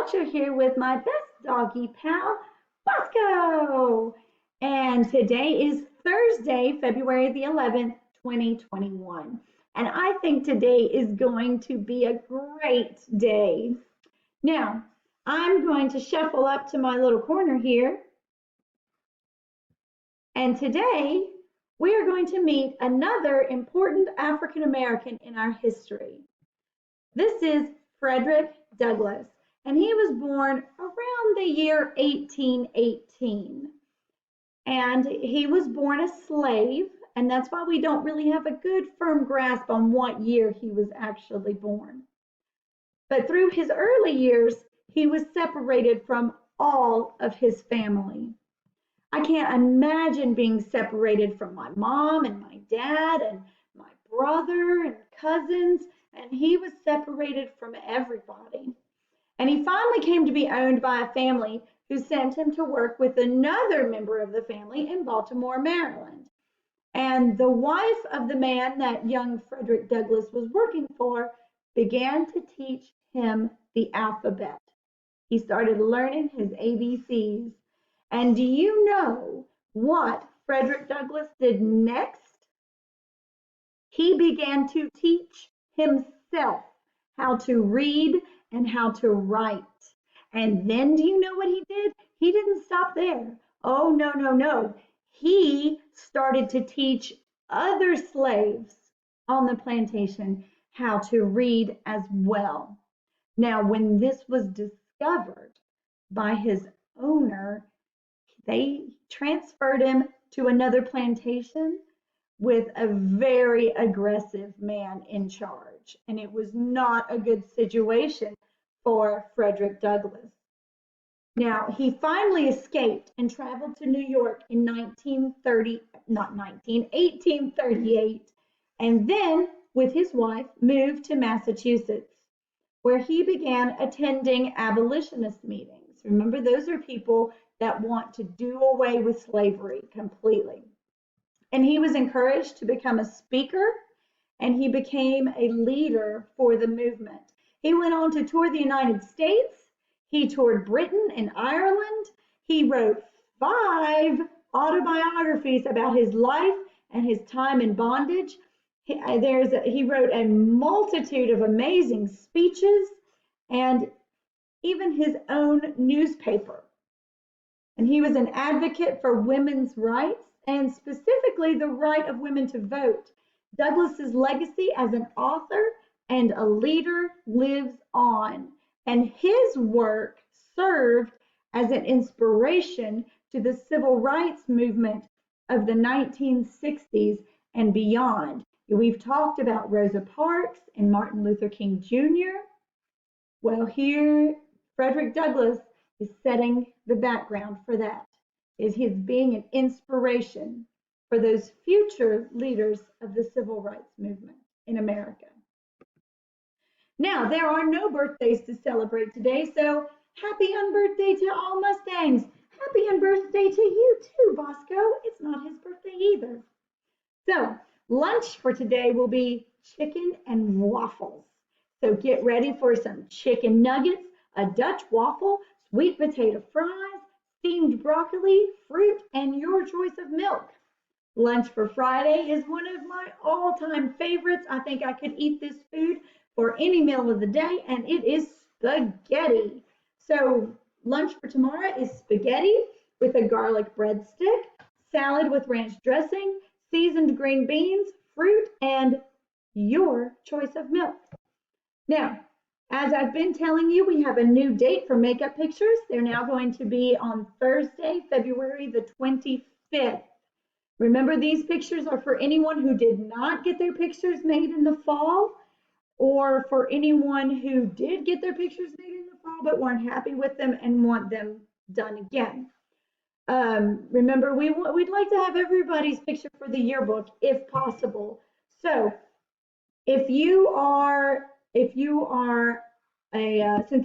Belcher here with my best doggy pal, Bosco. And today is Thursday, February the 11th, 2021. And I think today is going to be a great day. Now, I'm going to shuffle up to my little corner here. And today, we are going to meet another important African American in our history. This is Frederick Douglass, and he was born around the year 1818. And he was born a slave, and that's why we don't really have a good firm grasp on what year he was actually born. But through his early years, he was separated from all of his family. I can't imagine being separated from my mom and my dad and my brother and cousins, and he was separated from everybody. And he finally came to be owned by a family who sent him to work with another member of the family in Baltimore, Maryland. And the wife of the man that young Frederick Douglass was working for began to teach him the alphabet. He started learning his ABCs. And do you know what Frederick Douglass did next? He began to teach himself how to read and how to write. And then do you know what he did? He didn't stop there. Oh, no, no, no. He started to teach other slaves on the plantation how to read as well. Now, when this was discovered by his owner, they transferred him to another plantation with a very aggressive man in charge. And it was not a good situation for Frederick Douglass. Now, he finally escaped and traveled to New York in 1838, and then, with his wife, moved to Massachusetts, where he began attending abolitionist meetings. Remember, those are people that want to do away with slavery completely. And he was encouraged to become a speaker, and he became a leader for the movement. He went on to tour the United States. He toured Britain and Ireland. He wrote 5 autobiographies about his life and his time in bondage. He wrote a multitude of amazing speeches and even his own newspaper. And he was an advocate for women's rights and specifically the right of women to vote. Douglass's legacy as an author and a leader lives on, and his work served as an inspiration to the civil rights movement of the 1960s and beyond. We've talked about Rosa Parks and Martin Luther King Jr. Well, here Frederick Douglass is setting the background for that. Is his being an inspiration for those future leaders of the civil rights movement in America. Now, there are no birthdays to celebrate today, so happy unbirthday to all Mustangs. Happy unbirthday to you too, Bosco. It's not his birthday either. So, lunch for today will be chicken and waffles. So get ready for some chicken nuggets, a Dutch waffle, sweet potato fries, steamed broccoli, fruit, and your choice of milk. Lunch for Friday is one of my all-time favorites. I think I could eat this food for any meal of the day, and it is spaghetti. So lunch for tomorrow is spaghetti with a garlic breadstick, salad with ranch dressing, seasoned green beans, fruit, and your choice of milk. Now, as I've been telling you, we have a new date for makeup pictures. They're now going to be on Thursday, February the 25th. Remember, these pictures are for anyone who did not get their pictures made in the fall, or for anyone who did get their pictures made in the fall but weren't happy with them and want them done again. Remember, we'd like to have everybody's picture for the yearbook if possible. So if you are since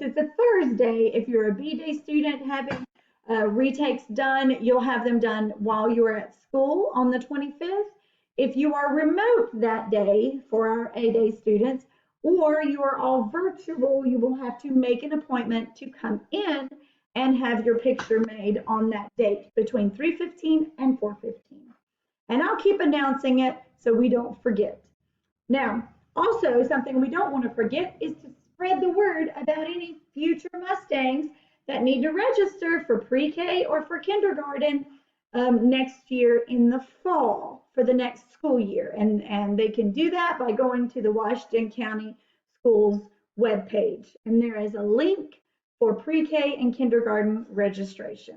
it's a Thursday, if you're a B-Day student having retakes done, you'll have them done while you're at school on the 25th. If you are remote that day for our A-Day students, or you are all virtual, you will have to make an appointment to come in and have your picture made on that date between 3:15 and 4:15. And I'll keep announcing it so we don't forget. Now, also something we don't want to forget is to spread the word about any future Mustangs that need to register for pre-K or for kindergarten next year in the fall for the next school year. And they can do that by going to the Washington County Schools webpage. And there is a link for pre-K and kindergarten registration.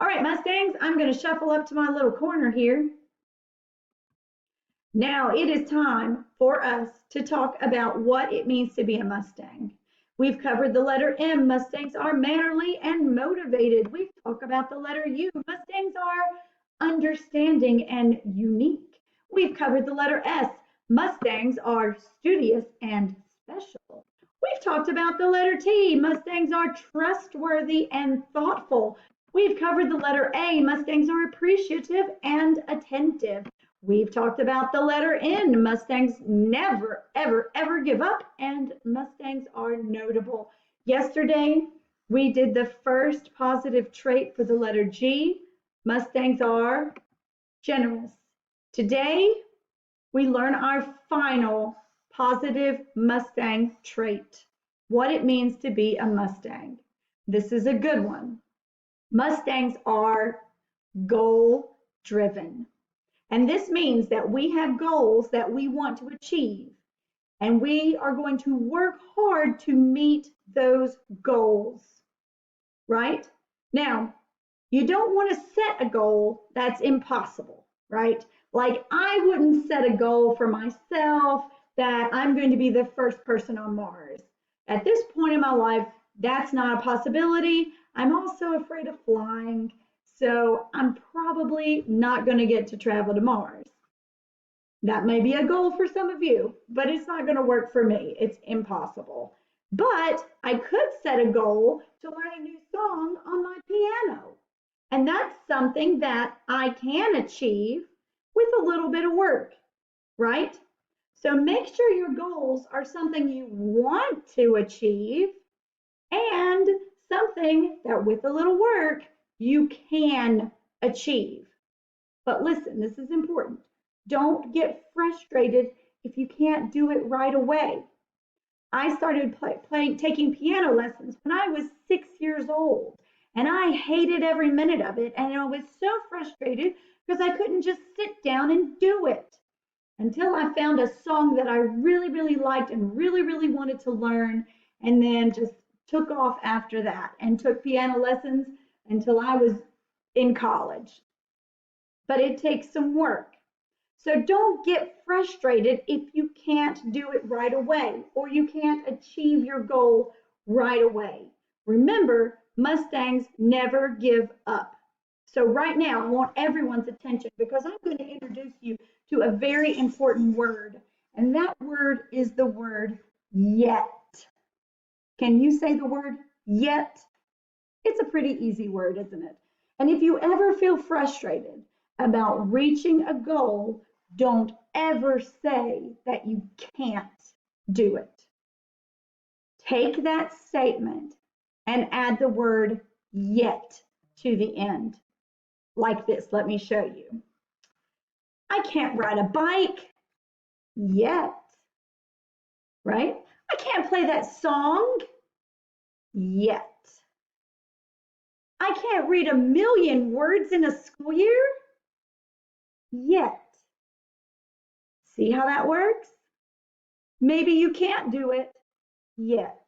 All right, Mustangs, I'm going to shuffle up to my little corner here. Now it is time for us to talk about what it means to be a Mustang. We've covered the letter M. Mustangs are mannerly and motivated. We've talked about the letter U. Mustangs are understanding and unique. We've covered the letter S. Mustangs are studious and special. We've talked about the letter T. Mustangs are trustworthy and thoughtful. We've covered the letter A. Mustangs are appreciative and attentive. We've talked about the letter N. Mustangs never, ever, ever give up, and Mustangs are notable. Yesterday, we did the first positive trait for the letter G. Mustangs are generous. Today, we learn our final positive Mustang trait, what it means to be a Mustang. This is a good one. Mustangs are goal-driven. And this means that we have goals that we want to achieve, and we are going to work hard to meet those goals, right? Now, you don't want to set a goal that's impossible, right? Like I wouldn't set a goal for myself that I'm going to be the first person on Mars. At this point in my life, that's not a possibility. I'm also afraid of flying. So I'm probably not going to get to travel to Mars. That may be a goal for some of you, but it's not going to work for me. It's impossible. But I could set a goal to learn a new song on my piano. And that's something that I can achieve with a little bit of work, right? So make sure your goals are something you want to achieve and something that with a little work you can achieve. But listen, this is important. Don't get frustrated if you can't do it right away. I started taking piano lessons when I was 6 years old, and I hated every minute of it, and I was so frustrated because I couldn't just sit down and do it until I found a song that I really, really liked and really, really wanted to learn, and then just took off after that and took piano lessons until I was in college. But it takes some work. So don't get frustrated if you can't do it right away or you can't achieve your goal right away. Remember, Mustangs never give up. So right now, I want everyone's attention because I'm going to introduce you to a very important word. And that word is the word yet. Can you say the word yet? It's a pretty easy word, isn't it? And if you ever feel frustrated about reaching a goal, don't ever say that you can't do it. Take that statement and add the word yet to the end. Like this, let me show you. I can't ride a bike yet, right? I can't play that song yet. I can't read 1,000,000 words in a school year yet. See how that works? Maybe you can't do it yet,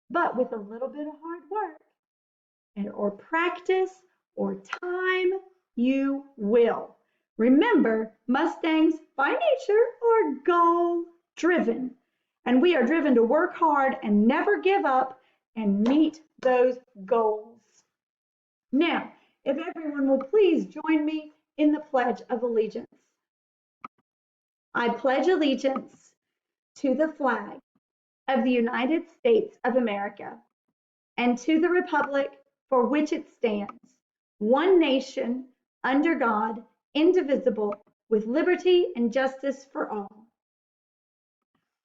but with a little bit of hard work or practice or time, you will. Remember, Mustangs by nature are goal-driven, and we are driven to work hard and never give up and meet those goals. Now, if everyone will please join me in the Pledge of Allegiance. I pledge allegiance to the flag of the United States of America and to the republic for which it stands, one nation, under God, indivisible, with liberty and justice for all.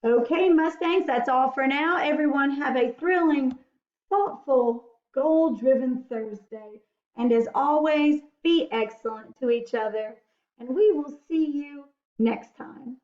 Okay, Mustangs, that's all for now. Everyone have a thrilling, thoughtful, goal-driven Thursday. And as always, be excellent to each other. And we will see you next time.